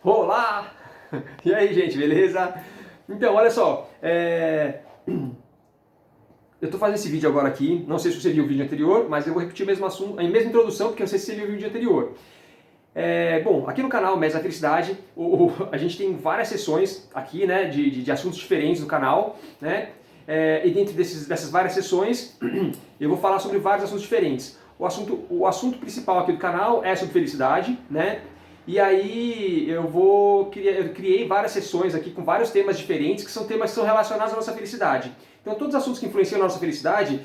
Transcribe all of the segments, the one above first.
Olá! E aí, gente, beleza? Então, olha só, eu tô fazendo esse vídeo agora aqui, não sei se você viu o vídeo anterior, mas eu vou repetir o mesmo assunto, a mesma introdução, porque eu não sei se você viu o vídeo anterior. Bom, aqui no canal Mestre da Felicidade, a gente tem várias sessões aqui, né, de assuntos diferentes do canal, né? E dentro dessas várias sessões, eu vou falar sobre vários assuntos diferentes. O assunto principal aqui do canal é sobre felicidade, né? E aí eu criei várias sessões aqui com vários temas diferentes, que são temas que são relacionados à nossa felicidade. Então todos os assuntos que influenciam a nossa felicidade,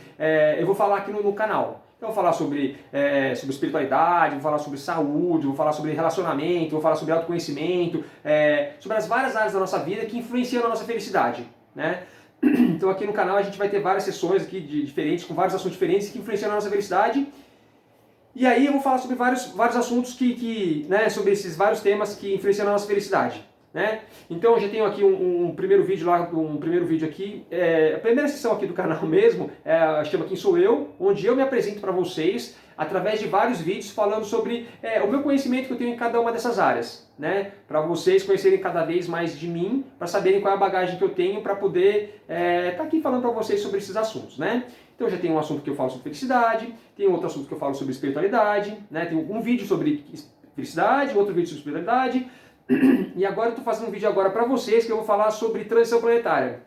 eu vou falar aqui no canal. Então eu vou falar sobre espiritualidade, vou falar sobre saúde, vou falar sobre relacionamento, vou falar sobre autoconhecimento, sobre as várias áreas da nossa vida que influenciam a nossa felicidade, né? Então aqui no canal a gente vai ter várias sessões aqui diferentes, com vários assuntos diferentes que influenciam a nossa felicidade. E aí eu vou falar sobre vários assuntos né, sobre esses vários temas que influenciam a nossa felicidade, né? Então eu já tenho aqui um primeiro vídeo aqui, a primeira sessão aqui do canal mesmo, chama Quem Sou Eu, onde eu me apresento para vocês através de vários vídeos falando sobre o meu conhecimento que eu tenho em cada uma dessas áreas, né? Para vocês conhecerem cada vez mais de mim, para saberem qual é a bagagem que eu tenho para poder estar aqui falando para vocês sobre esses assuntos, né? Então já tem um assunto que eu falo sobre felicidade, tem outro assunto que eu falo sobre espiritualidade, né? Tem um vídeo sobre felicidade, outro vídeo sobre espiritualidade, e agora eu estou fazendo um vídeo agora para vocês que eu vou falar sobre transição planetária.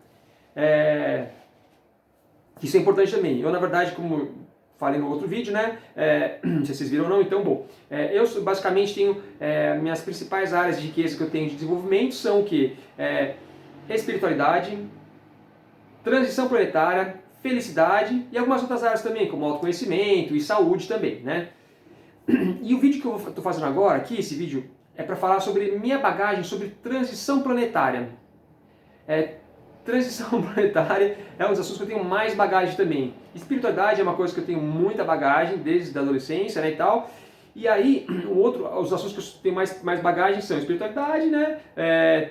Isso é importante também. Eu, na verdade, como falei no outro vídeo, né? Não sei se vocês viram ou não, então, bom. Eu basicamente tenho minhas principais áreas de riqueza que eu tenho de desenvolvimento são o quê? Espiritualidade, transição planetária, felicidade e algumas outras áreas também, como autoconhecimento e saúde também, né? E o vídeo que eu estou fazendo agora, aqui, esse vídeo, é para falar sobre minha bagagem sobre transição planetária. Transição planetária é um dos assuntos que eu tenho mais bagagem também. Espiritualidade é uma coisa que eu tenho muita bagagem desde a adolescência, né, e tal. E aí, os assuntos que eu tenho mais bagagem são espiritualidade, né,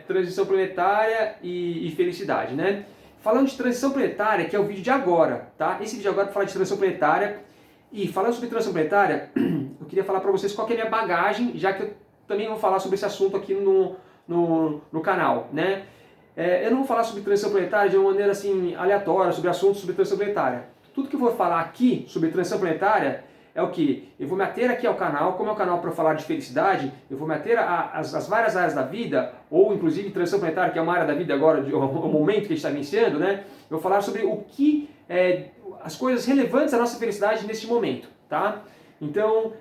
transição planetária e felicidade, né. Falando de transição planetária, que é o vídeo de agora, tá? Esse vídeo agora é para falar de transição planetária. E falando sobre transição planetária, eu queria falar para vocês qual que é a minha bagagem, já que eu também vou falar sobre esse assunto aqui no canal, né? Eu não vou falar sobre transição planetária de uma maneira assim aleatória, sobre assuntos sobre transição planetária. Tudo que eu vou falar aqui sobre transição planetária é o que? Eu vou me ater aqui ao canal, como é um canal para falar de felicidade, eu vou me ater às várias áreas da vida, ou inclusive transição planetária, que é uma área da vida agora, o momento que a gente está vivenciando, né? Eu vou falar sobre o que as coisas relevantes à nossa felicidade neste momento, tá? Então,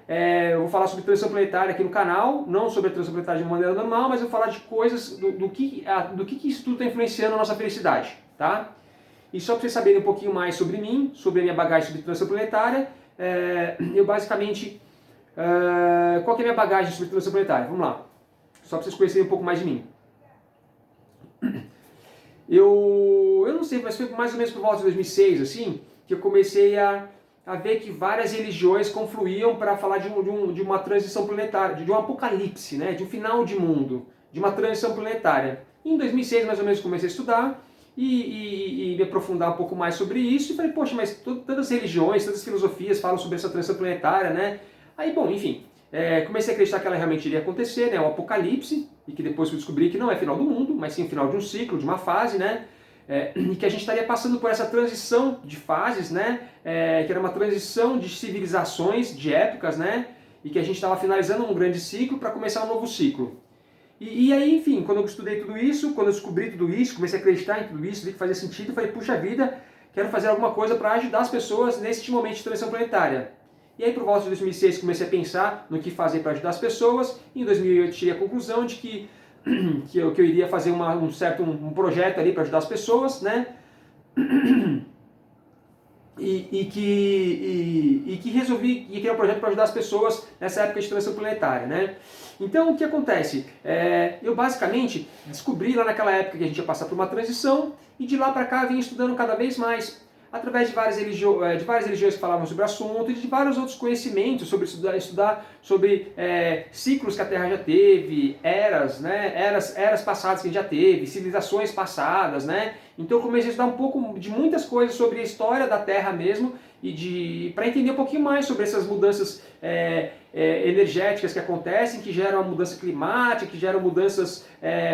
eu vou falar sobre transição planetária aqui no canal, não sobre a transição planetária de uma maneira normal, mas eu vou falar de coisas, do que isso tudo está influenciando a nossa felicidade, tá? E só para vocês saberem um pouquinho mais sobre mim, sobre a minha bagagem sobre transição planetária, eu basicamente... qual que é a minha bagagem sobre transição planetária? Vamos lá. Só para vocês conhecerem um pouco mais de mim. Eu não sei, mas foi mais ou menos por volta de 2006, assim, que eu comecei a ver que várias religiões confluíam para falar de uma transição planetária, de um apocalipse, né, de um final de mundo, de uma transição planetária. Em 2006, mais ou menos, comecei a estudar e me aprofundar um pouco mais sobre isso e falei, poxa, mas todas as religiões, todas as filosofias falam sobre essa transição planetária, né? Aí, bom, enfim, comecei a acreditar que ela realmente iria acontecer, né, o apocalipse, e que depois eu descobri que não é final do mundo, mas sim final de um ciclo, de uma fase, né? E que a gente estaria passando por essa transição de fases, né? Que era uma transição de civilizações, de épocas, né? E que a gente estava finalizando um grande ciclo para começar um novo ciclo. E aí, enfim, quando eu estudei tudo isso, quando eu descobri tudo isso, comecei a acreditar em tudo isso, vi que fazia sentido, falei, puxa vida, quero fazer alguma coisa para ajudar as pessoas nesse momento de transição planetária. E aí, por volta de 2006, comecei a pensar no que fazer para ajudar as pessoas. E em 2008, tirei a conclusão de que eu iria fazer um projeto ali para ajudar as pessoas, né? E que resolvi criar um projeto para ajudar as pessoas nessa época de transição planetária, né? Então, o que acontece? Eu basicamente descobri lá naquela época que a gente ia passar por uma transição e de lá para cá eu vim estudando cada vez mais, através de várias religiões que falavam sobre o assunto e de vários outros conhecimentos sobre estudar sobre ciclos que a Terra já teve, eras, né? Eras passadas que a gente já teve, civilizações passadas, né? Então eu comecei a estudar um pouco de muitas coisas sobre a história da Terra mesmo e para entender um pouquinho mais sobre essas mudanças energéticas que acontecem, que geram a mudança climática, que geram mudanças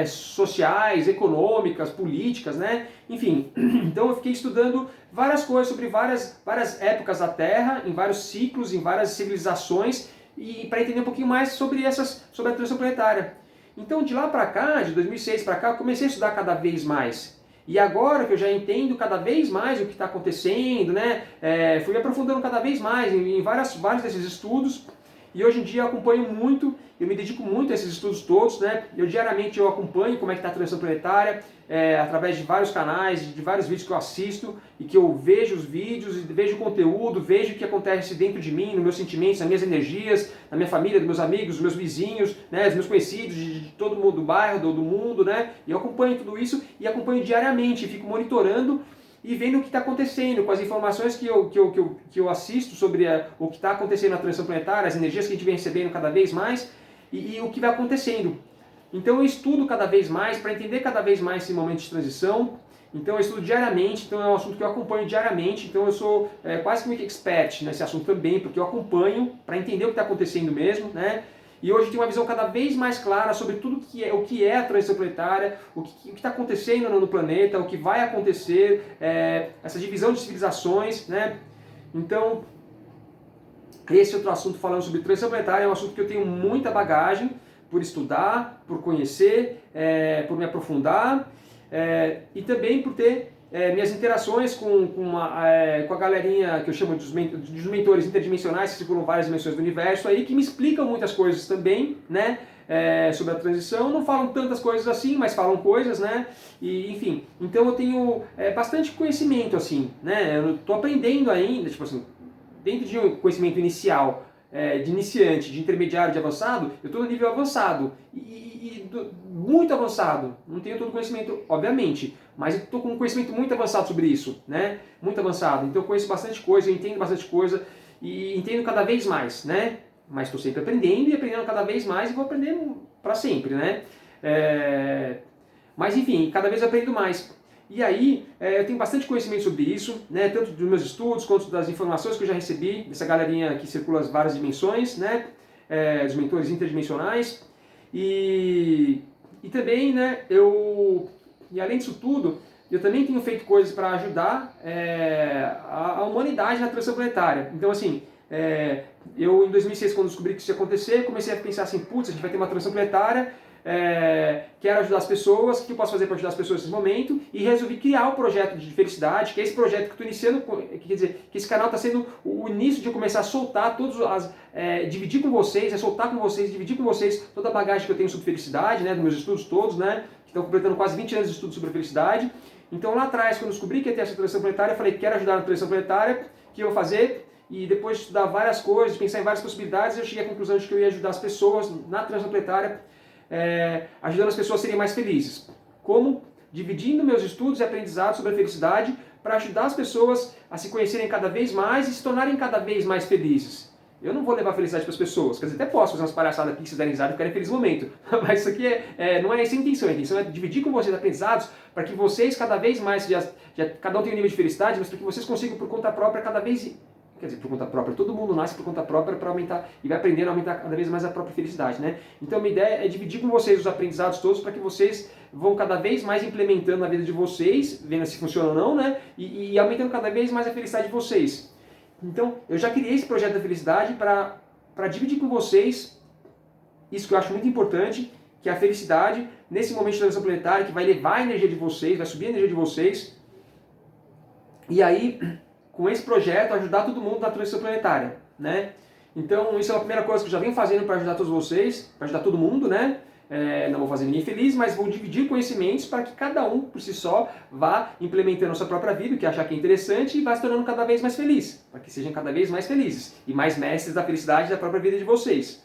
sociais, econômicas, políticas, né? Enfim, então eu fiquei estudando várias coisas sobre várias épocas da Terra, em vários ciclos, em várias civilizações, e para entender um pouquinho mais sobre a transição planetária. Então de lá para cá, de 2006 para cá, eu comecei a estudar cada vez mais. E agora que eu já entendo cada vez mais o que está acontecendo, né, fui me aprofundando cada vez mais em vários desses estudos, e hoje em dia eu acompanho muito, eu me dedico muito a esses estudos todos, né, diariamente eu acompanho como é que está a transição planetária, através de vários canais, de vários vídeos que eu assisto, e que eu vejo os vídeos, vejo o conteúdo, vejo o que acontece dentro de mim, nos meus sentimentos, nas minhas energias, na minha família, dos meus amigos, dos meus vizinhos, né, dos meus conhecidos, de todo mundo do bairro, do mundo, né, e eu acompanho tudo isso e acompanho diariamente, fico monitorando e vendo o que está acontecendo, com as informações que eu assisto sobre o que está acontecendo na transição planetária, as energias que a gente vem recebendo cada vez mais e o que vai acontecendo. Então eu estudo cada vez mais para entender cada vez mais esse momento de transição. Então eu estudo diariamente, então é um assunto que eu acompanho diariamente, então eu sou quase que um expert nesse assunto também, porque eu acompanho para entender o que está acontecendo mesmo, né? E hoje eu tenho uma visão cada vez mais clara sobre tudo o que é a transição planetária, o que está acontecendo no planeta, o que vai acontecer, essa divisão de civilizações, né? Então, esse outro assunto falando sobre transição planetária é um assunto que eu tenho muita bagagem por estudar, por conhecer, por me aprofundar e também por ter minhas interações com a galerinha que eu chamo dos mentores interdimensionais que circulam várias dimensões do universo aí, que me explicam muitas coisas também, né? Sobre a transição, não falam tantas coisas assim, mas falam coisas, né? E, enfim, então eu tenho bastante conhecimento, assim, né? Eu estou aprendendo ainda, tipo assim, dentro de um conhecimento inicial, de iniciante, de intermediário, de avançado, eu estou no nível avançado, muito avançado, não tenho todo o conhecimento, obviamente, mas eu estou com um conhecimento muito avançado sobre isso, né? Muito avançado, então eu conheço bastante coisa, eu entendo bastante coisa, e entendo cada vez mais, né? Mas estou sempre aprendendo e aprendendo cada vez mais e vou aprender para sempre, né? Mas enfim, cada vez eu aprendo mais. E aí, eu tenho bastante conhecimento sobre isso, né, tanto dos meus estudos quanto das informações que eu já recebi, dessa galerinha que circula as várias dimensões, né, dos mentores interdimensionais. E também, né, e além disso tudo, eu também tenho feito coisas para ajudar a humanidade na transição planetária. Então, assim, eu em 2006, quando descobri que isso ia acontecer, comecei a pensar assim, putz, a gente vai ter uma transição planetária, quero ajudar as pessoas, o que eu posso fazer para ajudar as pessoas nesse momento, e resolvi criar o projeto de felicidade, que é esse projeto que eu estou iniciando, quer dizer, que esse canal está sendo o início de eu começar a soltar dividir com vocês, soltar com vocês, dividir com vocês toda a bagagem que eu tenho sobre felicidade, né, dos meus estudos todos, né, que estão completando quase 20 anos de estudo sobre felicidade. Então lá atrás, quando eu descobri que ia ter essa transição planetária, eu falei, quero ajudar na transição planetária, o que eu vou fazer? E depois de estudar várias coisas, de pensar em várias possibilidades, eu cheguei à conclusão de que eu ia ajudar as pessoas na transição planetária, ajudando as pessoas a serem mais felizes. Como? Dividindo meus estudos e aprendizados sobre a felicidade para ajudar as pessoas a se conhecerem cada vez mais e se tornarem cada vez mais felizes. Eu não vou levar felicidade para as pessoas, quer dizer, até posso fazer umas palhaçadas aqui que se derem risada e ficarem felizes no momento, mas isso aqui não é essa a intenção é dividir com vocês aprendizados para que vocês cada vez mais, cada um tem um nível de felicidade, mas para que vocês consigam por conta própria cada vez. Quer dizer, por conta própria, todo mundo nasce por conta própria para aumentar e vai aprendendo a aumentar cada vez mais a própria felicidade, né? Então a minha ideia é dividir com vocês os aprendizados todos para que vocês vão cada vez mais implementando na vida de vocês, vendo se funciona ou não, né? E aumentando cada vez mais a felicidade de vocês. Então eu já criei esse projeto da felicidade para dividir com vocês isso que eu acho muito importante, que é a felicidade nesse momento de transição planetária que vai levar a energia de vocês, vai subir a energia de vocês. E aí, com esse projeto, ajudar todo mundo na transição planetária, né? Então, isso é a primeira coisa que eu já venho fazendo para ajudar todos vocês, para ajudar todo mundo, né? Não vou fazer ninguém feliz, mas vou dividir conhecimentos para que cada um, por si só, vá implementando a sua própria vida, o que achar que é interessante, e vá se tornando cada vez mais feliz, para que sejam cada vez mais felizes e mais mestres da felicidade da própria vida de vocês.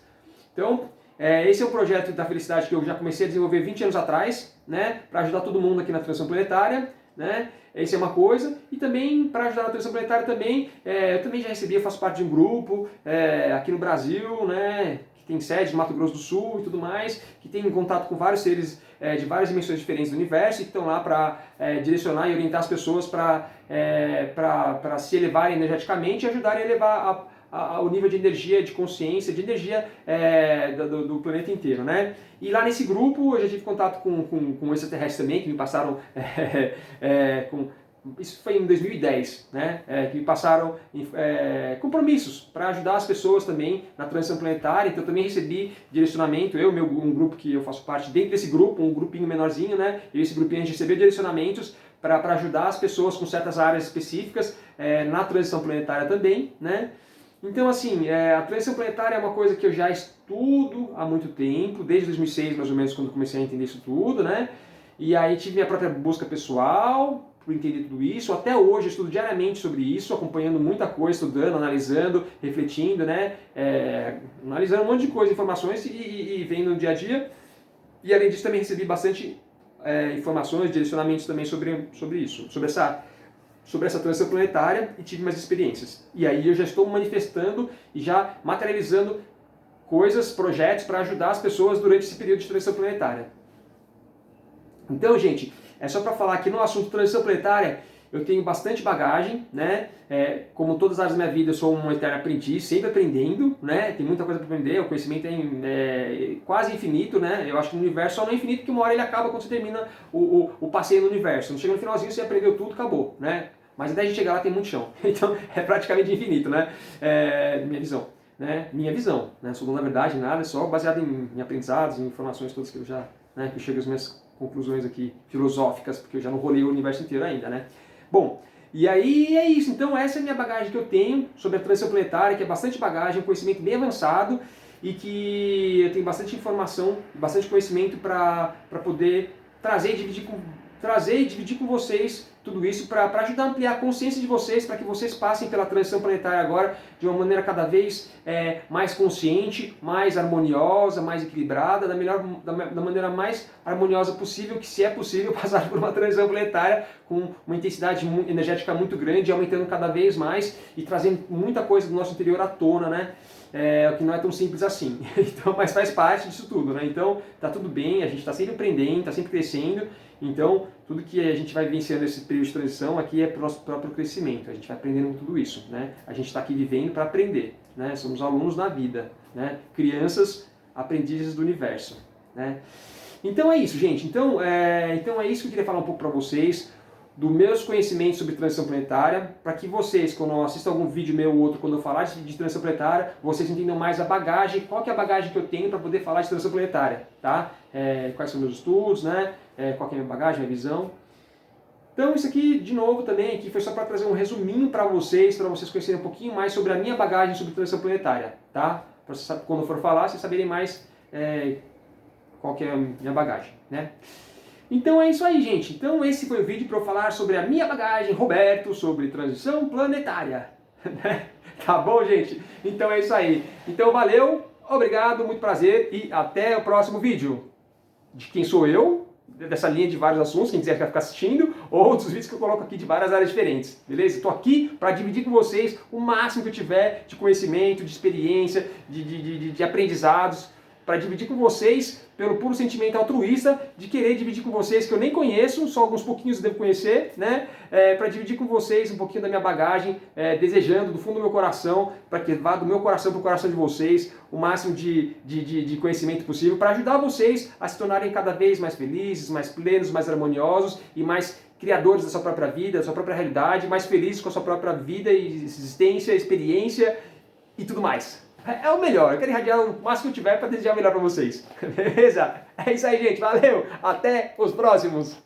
Então, esse é o projeto da felicidade que eu já comecei a desenvolver 20 anos atrás, né? Para ajudar todo mundo aqui na transição planetária, né? Essa é uma coisa, e também para ajudar na transição planetária também, eu também já recebi, eu faço parte de um grupo aqui no Brasil, né, que tem sede no Mato Grosso do Sul e tudo mais, que tem contato com vários seres de várias dimensões diferentes do universo e que estão lá para direcionar e orientar as pessoas para se elevarem energeticamente e ajudarem a elevar o nível de energia, de consciência, de energia do planeta inteiro, né? E lá nesse grupo eu já tive contato com extraterrestres também, que me passaram isso foi em 2010, né? Que me passaram compromissos para ajudar as pessoas também na transição planetária. Então eu também recebi direcionamento, um grupo que eu faço parte, dentro desse grupo, um grupinho menorzinho, né? E esse grupinho a gente recebeu direcionamentos para ajudar as pessoas com certas áreas específicas na transição planetária também, né? Então, assim, a transição planetária é uma coisa que eu já estudo há muito tempo, desde 2006, mais ou menos, quando comecei a entender isso tudo, né? E aí tive minha própria busca pessoal por entender tudo isso. Até hoje eu estudo diariamente sobre isso, acompanhando muita coisa, estudando, analisando, refletindo, né? Analisando um monte de coisa, informações e vendo no dia a dia. E além disso também recebi bastante informações, direcionamentos também sobre isso, sobre essa transição planetária e tive mais experiências. E aí eu já estou manifestando e já materializando coisas, projetos para ajudar as pessoas durante esse período de transição planetária. Então, gente, é só para falar que no assunto transição planetária eu tenho bastante bagagem, né? Como todas as áreas da minha vida, eu sou um eterno aprendiz, sempre aprendendo, né? Tem muita coisa para aprender, o conhecimento é quase infinito, né? Eu acho que o universo só não é infinito porque uma hora ele acaba quando você termina o passeio no universo. Não chega no finalzinho, você aprendeu tudo, acabou, né? Mas até a gente chegar lá tem muito chão, então é praticamente infinito, né? Minha visão, né? Minha visão, né? Sou, na verdade, nada, é só baseado em aprendizados, em informações todas que eu já, né? Que eu chego às minhas conclusões aqui filosóficas, porque eu já não rolei o universo inteiro ainda, né? Bom, e aí é isso. Então essa é a minha bagagem que eu tenho sobre a transição planetária, que é bastante bagagem, um conhecimento bem avançado e que eu tenho bastante informação, bastante conhecimento para poder trazer e dividir com vocês tudo isso para ajudar a ampliar a consciência de vocês, para que vocês passem pela transição planetária agora de uma maneira cada vez mais consciente, mais harmoniosa, mais equilibrada, da maneira mais harmoniosa possível, que se é possível passar por uma transição planetária com uma intensidade energética muito grande, aumentando cada vez mais e trazendo muita coisa do nosso interior à tona, né? O que não é tão simples assim. Então, mas faz parte disso tudo, né? Então, tá tudo bem, a gente está sempre aprendendo, está sempre crescendo. Então, tudo que a gente vai vivenciando nesse período de transição aqui é para o nosso próprio crescimento. A gente vai aprendendo com tudo isso, né? A gente está aqui vivendo para aprender, né? Somos alunos na vida, né? Crianças, aprendizes do universo, né? Então é isso, gente. Então é isso que eu queria falar um pouco para vocês, dos meus conhecimentos sobre transição planetária, para que vocês, quando assistam algum vídeo meu ou outro, quando eu falar de transição planetária, vocês entendam mais a bagagem, qual que é a bagagem que eu tenho para poder falar de transição planetária, tá? Quais são meus estudos, né? Qual que é a minha bagagem, a minha visão. Então isso aqui, de novo, também aqui foi só para trazer um resuminho para vocês conhecerem um pouquinho mais sobre a minha bagagem sobre transição planetária, tá? Para quando eu for falar, vocês saberem mais qual que é a minha bagagem, né? Então é isso aí, gente. Então esse foi o vídeo para eu falar sobre a minha bagagem, Roberto, sobre transição planetária. Tá bom, gente? Então é isso aí. Então valeu, obrigado, muito prazer e até o próximo vídeo. De quem sou eu, dessa linha de vários assuntos, quem quiser ficar assistindo, ou outros vídeos que eu coloco aqui de várias áreas diferentes, beleza? Estou aqui para dividir com vocês o máximo que eu tiver de conhecimento, de experiência, de aprendizados, para dividir com vocês pelo puro sentimento altruísta de querer dividir com vocês que eu nem conheço, só alguns pouquinhos eu devo conhecer, né? Para dividir com vocês um pouquinho da minha bagagem, desejando do fundo do meu coração, para que vá do meu coração para o coração de vocês o máximo de conhecimento possível, para ajudar vocês a se tornarem cada vez mais felizes, mais plenos, mais harmoniosos e mais criadores da sua própria vida, da sua própria realidade, mais felizes com a sua própria vida e existência, experiência e tudo mais. É o melhor, eu quero irradiar o máximo que eu tiver para desejar o melhor para vocês. Beleza? É isso aí, gente. Valeu! Até os próximos!